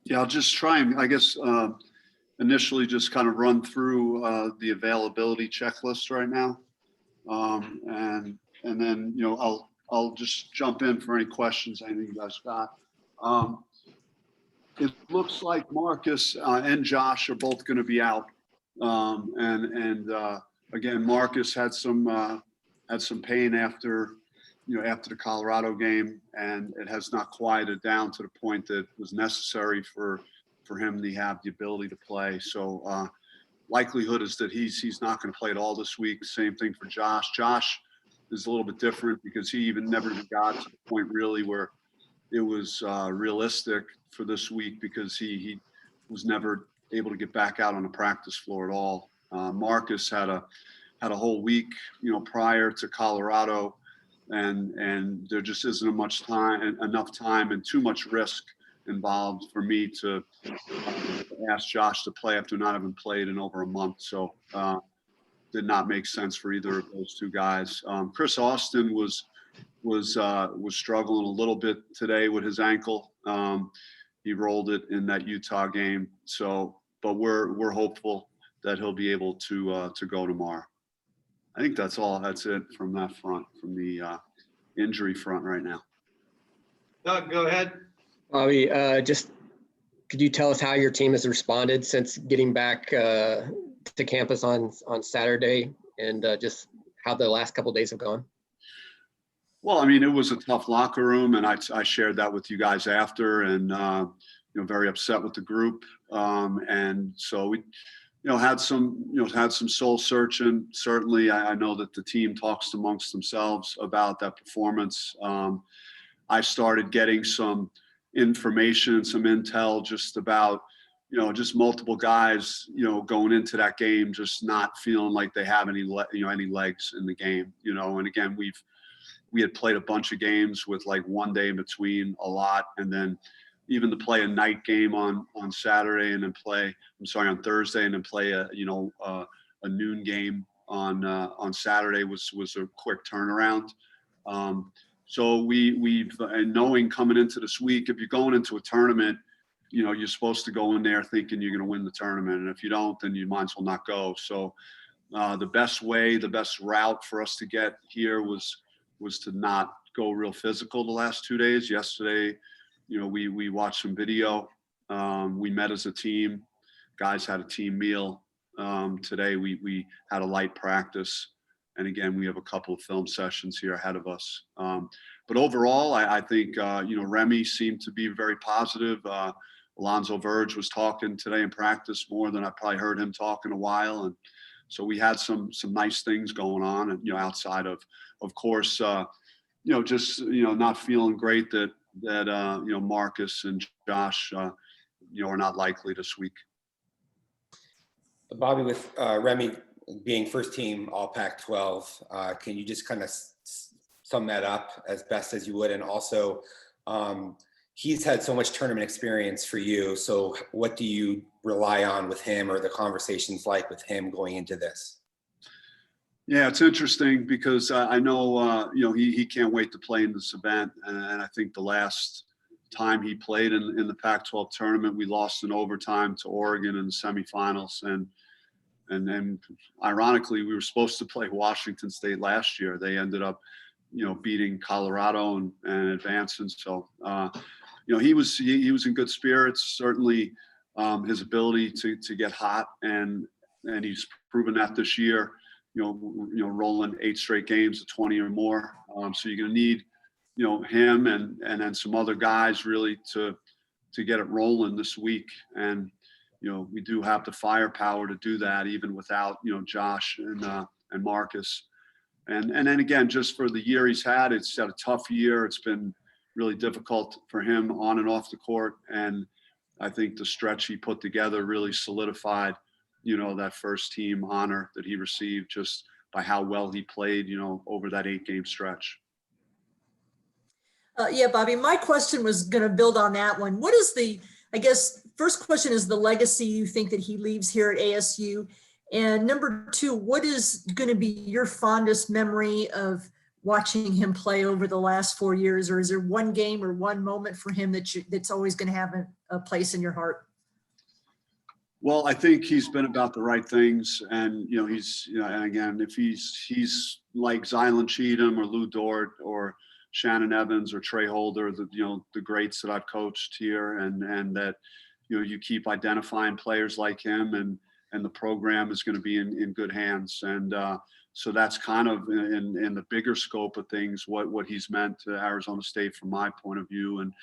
Yeah, I'll just try and, I guess, initially just kind of run through the availability checklist right now. And then, I'll just jump in for any questions, anything you guys got. It looks like Marcus and Josh are both going to be out. Again, Marcus had some pain after the Colorado game, and it has not quieted down to the point that was necessary for him to have the ability to play. So likelihood is that he's not going to play at all this week. Same thing for Josh. Josh is a little bit different because he even never got to the point really where it was realistic for this week, because he was never able to get back out on the practice floor at all. Marcus had a whole week, prior to Colorado, and there just isn't enough time and too much risk involved for me to ask Josh to play after not having played in over a month. So did not make sense for either of those two guys. Chris Austin was struggling a little bit today with his ankle. He rolled it in that Utah game. So, but we're hopeful that he'll be able to go tomorrow. I think that's it from that front, from the injury front right now. Doug, go ahead. Bobby, just could you tell us how your team has responded since getting back to campus on Saturday, and just how the last couple of days have gone? Well, I mean, it was a tough locker room, and I shared that with you guys after, and very upset with the group, and so we had some soul searching. Certainly, I know that the team talks amongst themselves about that performance. I started getting some information, some intel just about, just multiple guys, going into that game, just not feeling like they have any legs in the game, and again, we had played a bunch of games with like one day in between a lot. And then even to play a night game on Saturday and then on Thursday and then play a noon game on Saturday was a quick turnaround. So we've knowing coming into this week, if you're going into a tournament, you're supposed to go in there thinking you're going to win the tournament. And if you don't, then you might as well not go. So the best route for us to get here was to not go real physical the last 2 days. Yesterday, we watched some video. We met as a team. Guys had a team meal. Today we had a light practice. And again, we have a couple of film sessions here ahead of us. But overall, I think, Remy seemed to be very positive. Alonzo Verge was talking today in practice more than I probably heard him talk in a while. And so we had some nice things going on, and, outside of course, not feeling great that Marcus and Josh, are not likely this week. Bobby, with Remy being first team all Pac-12, can you just kind of sum that up as best as you would? And also, he's had so much tournament experience for you. So what do you rely on with him, or the conversations like with him going into this? Yeah, it's interesting because I know, he can't wait to play in this event. And I think the last time he played in the Pac-12 tournament, we lost in overtime to Oregon in the semifinals. And then ironically, we were supposed to play Washington State last year. They ended up, beating Colorado and advancing. So, he was in good spirits. Certainly, his ability to get hot, and he's proven that this year. Rolling 8 straight games of 20 or more. So you're going to need, him and then some other guys really to get it rolling this week. And, we do have the firepower to do that even without, Josh and Marcus. And then again, just for the year he's had, it's had a tough year. It's been really difficult for him on and off the court. And I think the stretch he put together really solidified, that first team honor that he received just by how well he played, over that 8-game stretch. Yeah, Bobby, my question was going to build on that one. What is first question is the legacy you think that he leaves here at ASU? And number 2, what is going to be your fondest memory of watching him play over the last 4 years, or is there one game or one moment for him that's always going to have a place in your heart? Well, I think he's been about the right things, and he's and again, if he's like Zylan Cheatham or Lou Dort or Shannon Evans or Trey Holder, the greats that I've coached here, and that you keep identifying players like him, and the program is going to be in good hands, and so that's kind of in the bigger scope of things what he's meant to Arizona State from my point of view. And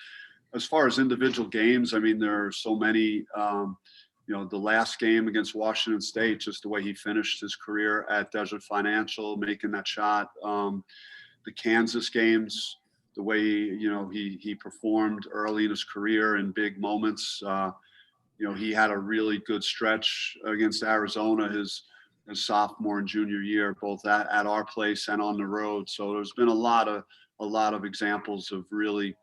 as far as individual games, I mean, there are so many. The last game against Washington State, just the way he finished his career at Desert Financial, making that shot. The Kansas games, the way he performed early in his career in big moments. He had a really good stretch against Arizona his sophomore and junior year, both at our place and on the road. So there's been a lot of examples of really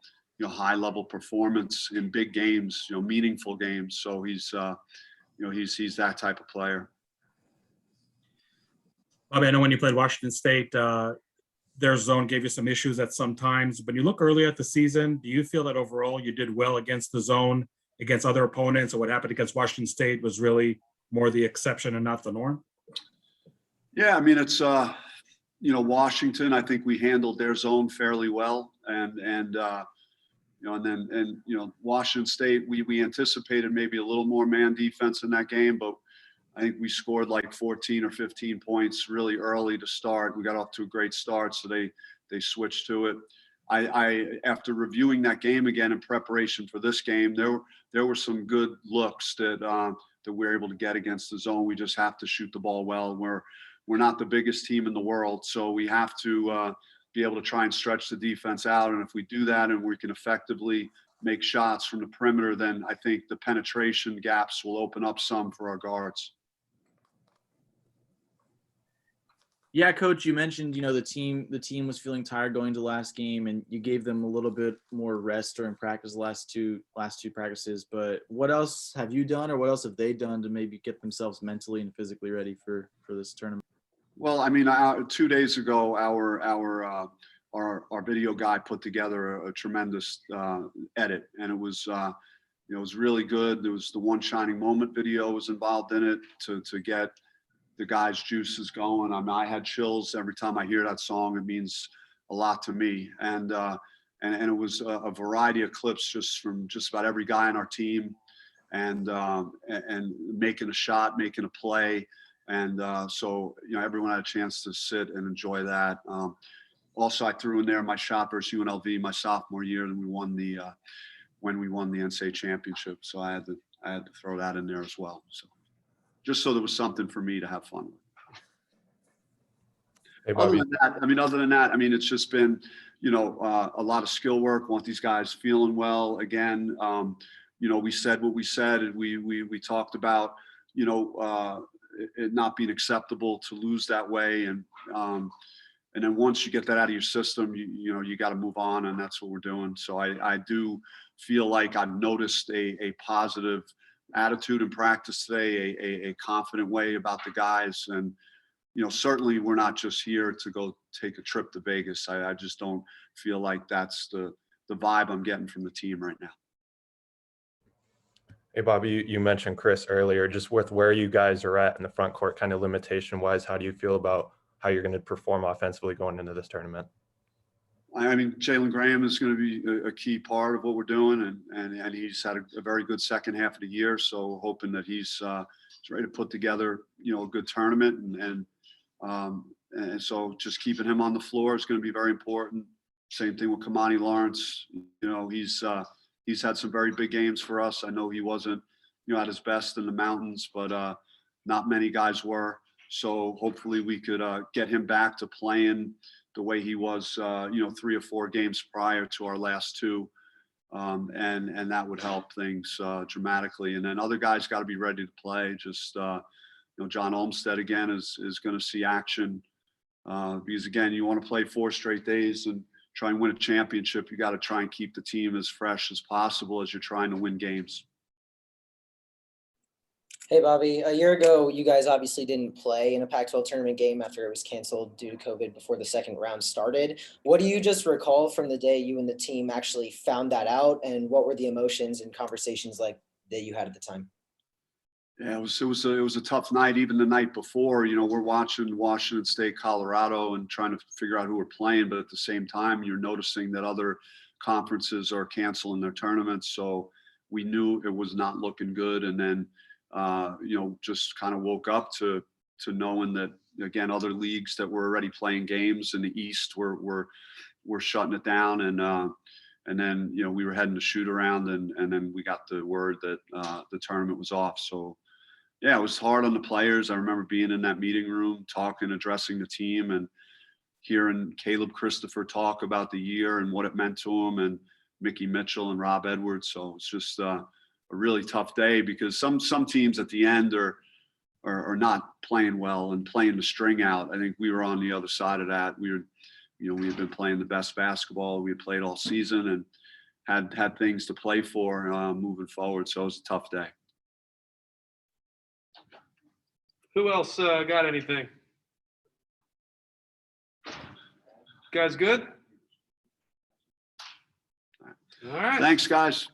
high level performance in big games, meaningful games. So he's that type of player. Bobby, I know when you played Washington State, their zone gave you some issues at some times. When you look earlier at the season, do you feel that overall you did well against the zone, against other opponents, or what happened against Washington State was really more the exception and not the norm? Yeah, I mean, it's Washington, I think we handled their zone fairly well, and Washington State, we anticipated maybe a little more man defense in that game, but I think we scored like 14 or 15 points really early to start. We got off to a great start, so they switched to it. I after reviewing that game again in preparation for this game, there were some good looks that we're able to get against the zone. We just have to shoot the ball well. We're not the biggest team in the world, so we have to be able to try and stretch the defense out. And if we do that and we can effectively make shots from the perimeter, then I think the penetration gaps will open up some for our guards. Yeah, Coach, you mentioned, the team was feeling tired going to last game, and you gave them a little bit more rest during practice the last two practices. But what else have you done, or what else have they done to maybe get themselves mentally and physically ready for this tournament? Well, I mean, 2 days ago, our video guy put together a tremendous edit, and it was really good. There was the One Shining Moment video was involved in it to get the guys' juices going. I mean, I had chills every time I hear that song. It means a lot to me, and it was a variety of clips just from just about every guy on our team, and making a shot, making a play. And so, everyone had a chance to sit and enjoy that. Also, I threw in there my shot versus UNLV my sophomore year, and we won when we won the NCAA championship. So I had to throw that in there as well. So just so there was something for me to have fun with. Hey, Bobby. Other than that, it's just been, a lot of skill work. Want these guys feeling well again. We said what we said, and we talked about, it not being acceptable to lose that way, and then once you get that out of your system, you got to move on, and that's what we're doing. So I do feel like I've noticed a positive attitude in practice today, a confident way about the guys, and certainly we're not just here to go take a trip to Vegas. I just don't feel like that's the vibe I'm getting from the team right now. Hey, Bobby, you mentioned Chris earlier, just with where you guys are at in the front court, kind of limitation wise, how do you feel about how you're going to perform offensively going into this tournament? I mean, Jalen Graham is going to be a key part of what we're doing, and he's had a very good second half of the year. So hoping that he's ready to put together, a good tournament, and so just keeping him on the floor is going to be very important. Same thing with Kamani Lawrence. He's had some very big games for us. I know he wasn't, at his best in the mountains, but not many guys were. So hopefully we could get him back to playing the way he was, 3 or 4 games prior to our last 2. And that would help things dramatically. And then other guys got to be ready to play. Just, John Olmstead again is going to see action because again, you want to play 4 straight days and try and win a championship. You got to try and keep the team as fresh as possible as you're trying to win games. Hey, Bobby. A year ago, you guys obviously didn't play in a Pac-12 tournament game after it was canceled due to COVID before the second round started. What do you just recall from the day you and the team actually found that out, and what were the emotions and conversations like that you had at the time? Yeah, it was a tough night. Even the night before, we're watching Washington State, Colorado, and trying to figure out who we're playing. But at the same time, you're noticing that other conferences are canceling their tournaments. So we knew it was not looking good. And then, just kind of woke up to knowing that, again, other leagues that were already playing games in the East were shutting it down. And then, we were heading to shoot around, and then we got the word that the tournament was off. So yeah, it was hard on the players. I remember being in that meeting room, talking, addressing the team, and hearing Caleb Christopher talk about the year and what it meant to him, and Mickey Mitchell and Rob Edwards. So it's just a really tough day, because some teams at the end are not playing well and playing the string out. I think we were on the other side of that. We had been playing the best basketball we had played all season, and had things to play for moving forward. So it was a tough day. Who else got anything? Guys good? All right. Thanks, guys.